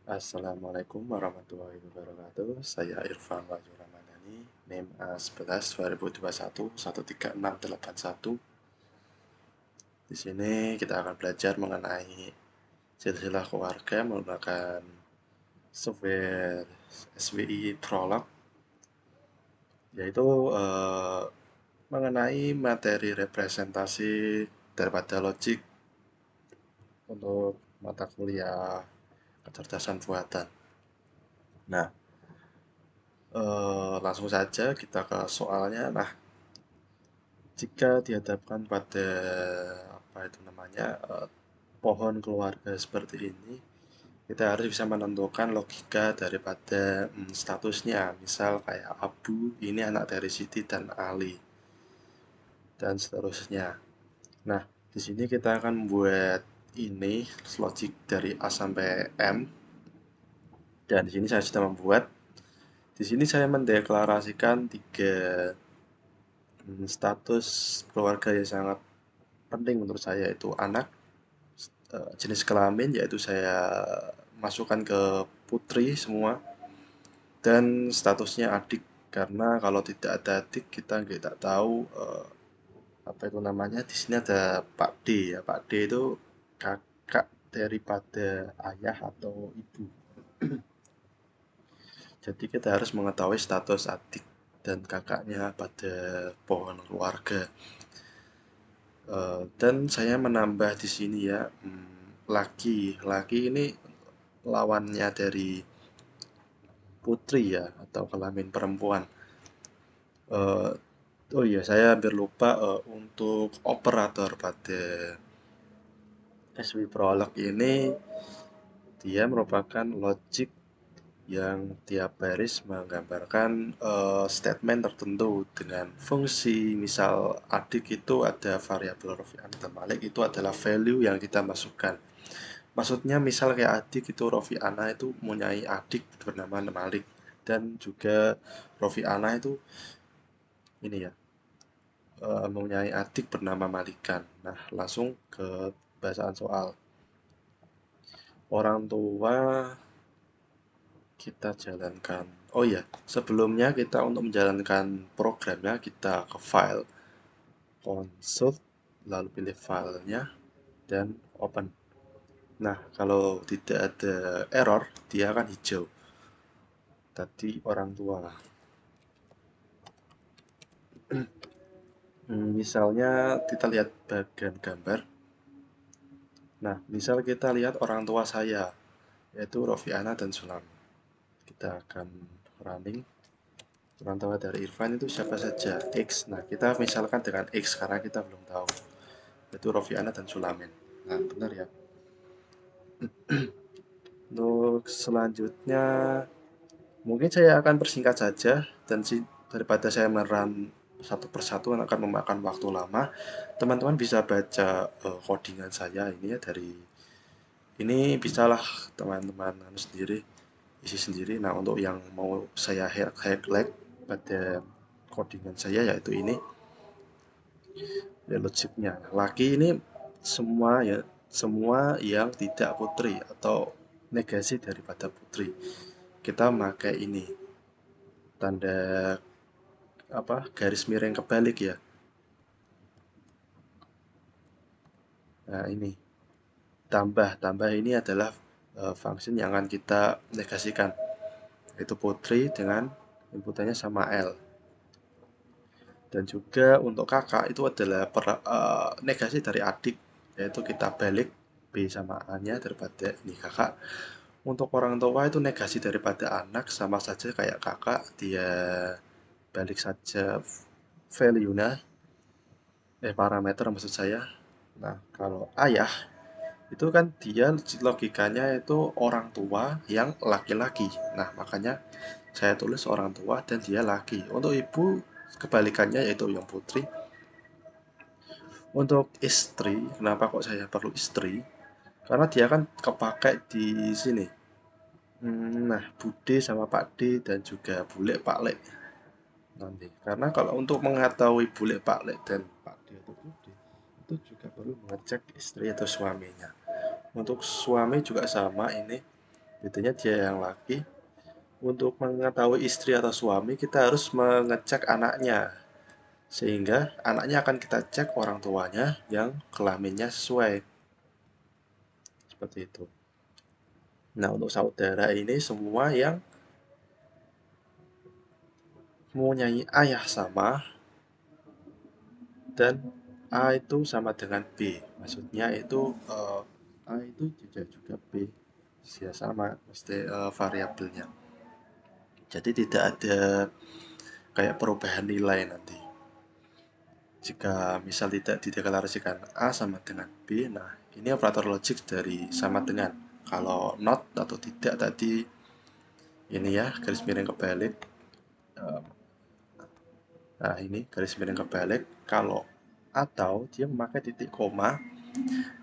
Assalamualaikum warahmatullahi wabarakatuh. Saya Irfan Wahyu Ramadhani, NIM A11 2021 13681. Di sini kita akan belajar mengenai silsilah keluarga menggunakan software SWI Prolog, yaitu mengenai materi representasi daripada logik untuk mata kuliah kecerdasan buatan. Nah, langsung saja kita ke soalnya. Nah, jika dihadapkan pada apa itu namanya pohon keluarga seperti ini, kita harus bisa menentukan logika daripada statusnya. Misal kayak Abu ini anak dari Siti dan Ali dan seterusnya. Nah, di sini kita akan membuat ini logik dari A sampai M, dan di sini saya sudah membuat. Di sini saya mendeklarasikan tiga status keluarga yang sangat penting menurut saya, itu anak, jenis kelamin yaitu saya masukkan ke putri semua, dan statusnya adik, karena kalau tidak ada adik kita nggak tahu apa itu namanya. Di sini ada Pak D ya, Pak D itu kakak daripada ayah atau ibu. Jadi kita harus mengetahui status adik dan kakaknya pada pohon keluarga. Dan saya menambah di sini ya, laki. Laki ini lawannya dari putri ya, atau kelamin perempuan. Eh, oh iya, saya hampir lupa, untuk operator pada SW Prolog ini, dia merupakan logic yang tiap baris menggambarkan statement tertentu dengan fungsi. Misal adik itu ada variabel Rofi'an dan Malik, itu adalah value yang kita masukkan. Maksudnya misal kayak adik itu, Rofi'ana itu mempunyai adik bernama Malik, dan juga Rofi'ana itu ini ya, mempunyai adik bernama Malikan. Nah, langsung ke bacaan soal. Orang tua kita jalankan. Oh iya, sebelumnya kita untuk menjalankan programnya, kita ke file, consult, lalu pilih filenya, dan open. Nah, kalau tidak ada error, dia akan hijau. Tadi orang tua. Misalnya kita lihat bagian gambar. Nah, misal kita lihat orang tua saya, yaitu Rofiana dan Sulam. Kita akan running. Orang tua dari Irfan itu siapa saja? X. Nah, kita misalkan dengan X karena kita belum tahu. Yaitu Rofiana dan Sulamin. Nah, benar ya. Untuk selanjutnya, mungkin saya akan persingkat saja, dan daripada saya meran satu persatu akan memakan waktu lama. Teman-teman bisa baca codingan saya ini ya, dari ini bisalah teman-teman sendiri, isi sendiri. Nah, untuk yang mau saya highlight pada codingan saya, yaitu ini ya, logiknya. Laki ini semua ya, semua yang tidak putri atau negasi daripada putri. Kita pakai ini tanda apa, garis miring kebalik ya. Nah, ini tambah ini adalah function yang akan kita negasikan, yaitu putri dengan inputannya sama L. Dan juga untuk kakak itu adalah negasi dari adik, yaitu kita balik B sama A-nya daripada ini kakak. Untuk orang tua itu negasi daripada anak, sama saja kayak kakak, dia balik saja value-nya, parameter maksud saya. Nah, kalau ayah itu kan dia logikanya itu orang tua yang laki-laki. Nah, makanya saya tulis orang tua dan dia laki. Untuk ibu kebalikannya, yaitu yang putri. Untuk istri, kenapa kok saya perlu istri? Karena dia kan kepakai di sini. Nah, Bude sama Pak D dan juga Bule Pak Lek nanti. Karena kalau untuk mengetahui Bule Pak Lek dan Pak D atau Bude, itu juga perlu mengecek istri atau suaminya. Untuk suami juga sama ini. Bedanya dia yang laki. Untuk mengetahui istri atau suami, kita harus mengecek anaknya. Sehingga anaknya akan kita cek orang tuanya yang kelaminnya sesuai. Seperti itu. Nah, untuk saudara ini semua yang mempunyai ayah sama dan A itu sama dengan B. Maksudnya itu A itu juga B. Ya sama, mesti variabelnya. Jadi tidak ada kayak perubahan nilai nanti. Jika misal tidak dideklarasikan A sama dengan B, nah ini operator logik dari sama dengan. Kalau not atau tidak tadi ini ya garis miring kebalik. Nah ini garis miring kebalik. Kalau atau dia memakai titik koma,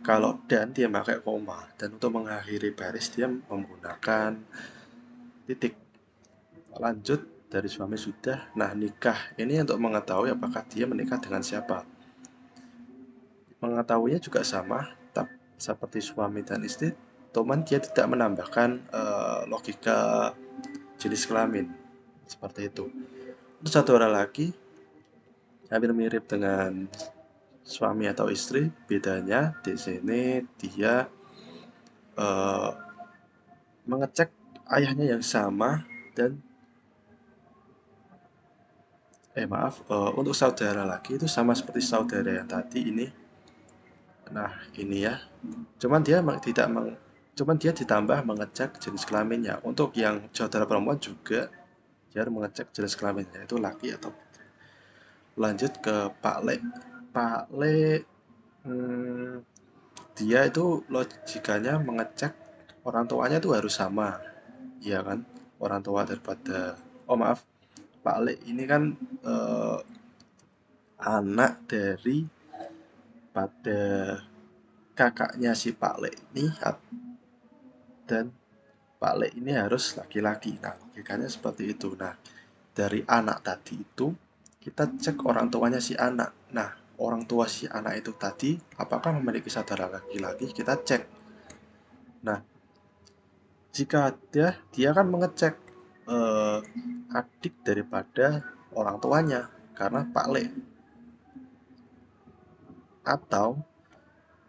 kalau dan dia memakai koma, dan untuk mengakhiri baris dia menggunakan titik. Lanjut dari suami sudah. Nah nikah ini untuk mengetahui apakah dia menikah dengan siapa. Mengetahuinya juga sama, seperti suami dan istri, teman dia tidak menambahkan logika jenis kelamin seperti itu. Untuk satu orang lagi hampir mirip dengan suami atau istri, bedanya di sini dia eh, mengecek ayahnya yang sama dan maaf, untuk saudara lagi itu sama seperti saudara yang tadi ini. Nah ini ya, cuman dia tidak cuman dia ditambah mengecek jenis kelaminnya. Untuk yang saudara perempuan juga dia harus mengecek jenis kelaminnya itu laki atau putri. Lanjut ke Pak Le. Pak Le, hmm, dia itu logikanya mengecek orang tuanya itu harus sama, iya kan? Orang tua daripada, oh maaf, Pak Le ini kan eh, anak dari pada kakaknya si Pak Le ini, dan Pak Le ini harus laki-laki. Nah, logikanya seperti itu. Nah, dari anak tadi itu kita cek orang tuanya si anak. Nah, orang tua si anak itu tadi apakah memiliki saudara laki-laki? Kita cek. Nah, jika ada, dia akan mengecek eh, adik daripada orang tuanya karena Pak Le, atau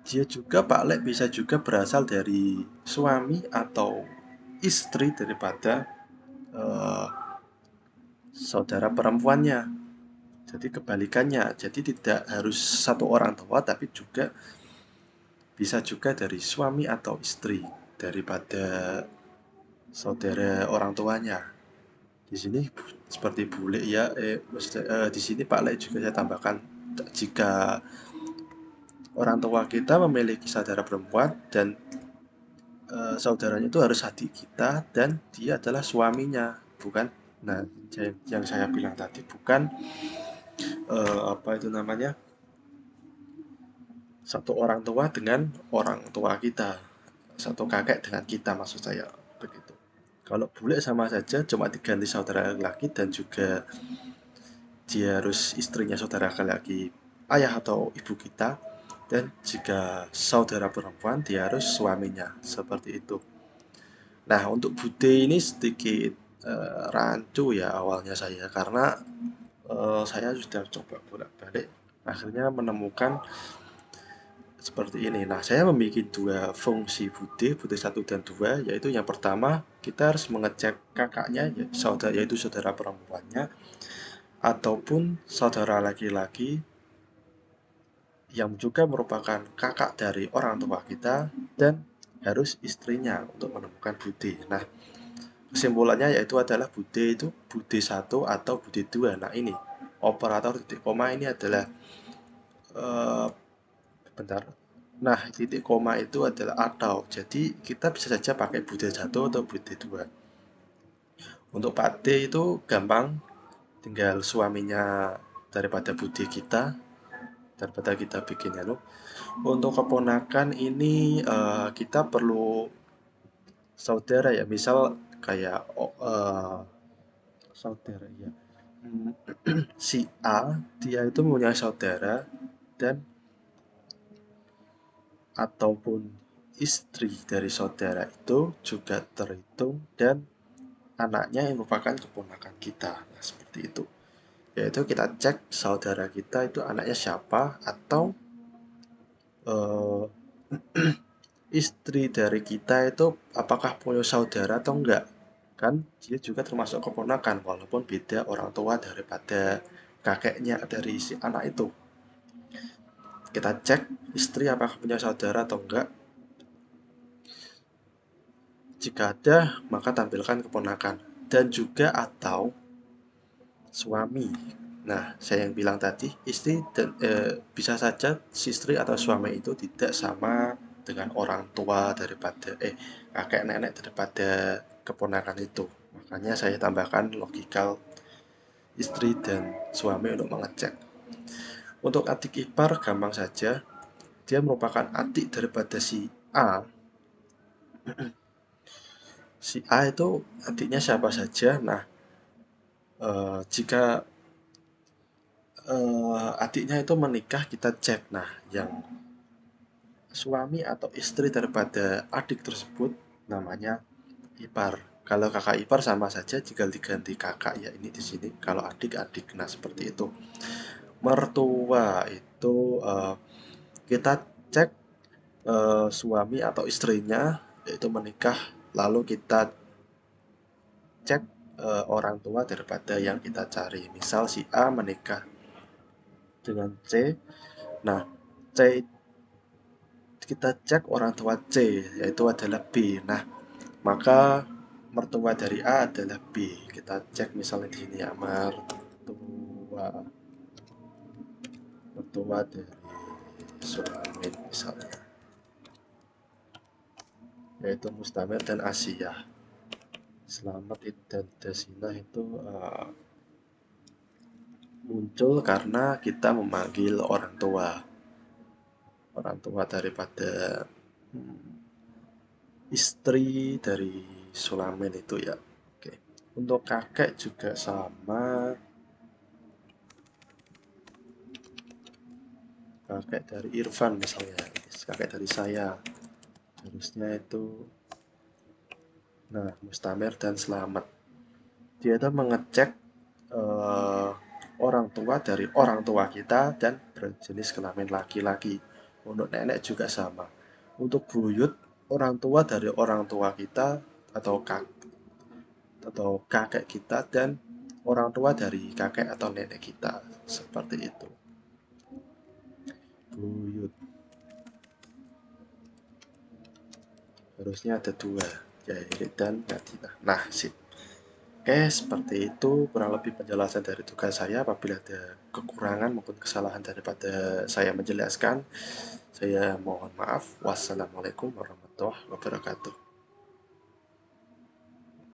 dia juga Pak Le bisa juga berasal dari suami atau istri daripada eh, saudara perempuannya. Jadi kebalikannya. Jadi tidak harus satu orang tua tapi juga bisa juga dari suami atau istri daripada saudara orang tuanya. Di sini seperti bule ya, di sini Pak Le juga saya tambahkan, jika orang tua kita memiliki saudara perempuan dan saudaranya itu harus adik kita dan dia adalah suaminya, bukan. Nah, yang saya bilang tadi bukan apa itu namanya, satu orang tua dengan orang tua kita, satu kakek dengan kita, maksud saya begitu. Kalau bule sama saja, cuma diganti saudara laki dan juga dia harus istrinya saudara laki ayah atau ibu kita, dan jika saudara perempuan dia harus suaminya, seperti itu. Nah, untuk bude ini sedikit rancu ya awalnya saya, karena saya sudah coba bolak-balik akhirnya menemukan seperti ini. Nah, saya memiliki dua fungsi bude, bude satu dan dua, yaitu yang pertama kita harus mengecek kakaknya, yaitu saudara perempuannya, ataupun saudara laki-laki yang juga merupakan kakak dari orang tua kita, dan harus istrinya untuk menemukan bude. Nah, kesimpulannya yaitu adalah bude itu bude satu atau bude dua. Nah, ini operator titik koma ini adalah eh, bentar. Nah, titik koma itu adalah atau. Jadi kita bisa saja pakai bude satu atau bude dua. Untuk Pak D itu gampang, tinggal suaminya daripada bude kita, daripada kita bikin ya. Untuk keponakan ini kita perlu saudara ya, misal kayak saudara ya. Hmm, si A dia itu punya saudara dan ataupun istri dari saudara itu juga terhitung dan anaknya yang merupakan keponakan kita. Nah, seperti itu. Yaitu kita cek saudara kita itu anaknya siapa atau eh, istri dari kita itu apakah punya saudara atau enggak. Kan dia juga termasuk keponakan walaupun beda orang tua daripada kakeknya dari si anak itu. Kita cek istri apakah punya saudara atau enggak. Jika ada, maka tampilkan keponakan dan juga atau suami. Nah, saya yang bilang tadi, istri dan bisa saja si istri atau suami itu tidak sama dengan orang tua daripada kakek nenek daripada keponakan itu. Makanya saya tambahkan logikal istri dan suami untuk mengecek. Untuk adik ipar gampang saja, dia merupakan adik daripada si A. Si A itu adiknya siapa saja. Nah, jika adiknya itu menikah kita cek. Nah, yang suami atau istri daripada adik tersebut namanya ipar. Kalau kakak ipar sama saja tinggal diganti kakak ya ini di sini. Kalau adik adik. Nah, seperti itu. Mertua itu kita cek suami atau istrinya yaitu menikah lalu kita cek orang tua daripada yang kita cari. Misal si A menikah dengan C. Nah, C kita cek orang tua C yaitu adalah B. Nah, maka mertua dari A adalah B. Kita cek misalnya di sini ya, mertua dari Sulamin misalnya, yaitu Mustamir dan Asia. Selamat dan Desina itu muncul karena kita memanggil orang tua daripada istri dari Sulamin itu ya. Oke. Untuk kakek juga sama, kakek dari Irfan misalnya, kakek dari saya harusnya itu, nah, Mustamir dan Selamat. Dia itu mengecek eh, orang tua dari orang tua kita dan berjenis kelamin laki-laki. Untuk nenek juga sama. Untuk buyut, orang tua dari orang tua kita atau kakek kita dan orang tua dari kakek atau nenek kita. Seperti itu. Buyut harusnya ada dua, yaitu dan Nadina. Nah, sip. Oke, seperti itu kurang lebih penjelasan dari tugas saya. Apabila ada kekurangan maupun kesalahan daripada saya menjelaskan, saya mohon maaf. Wassalamualaikum warahmatullahi wabarakatuh.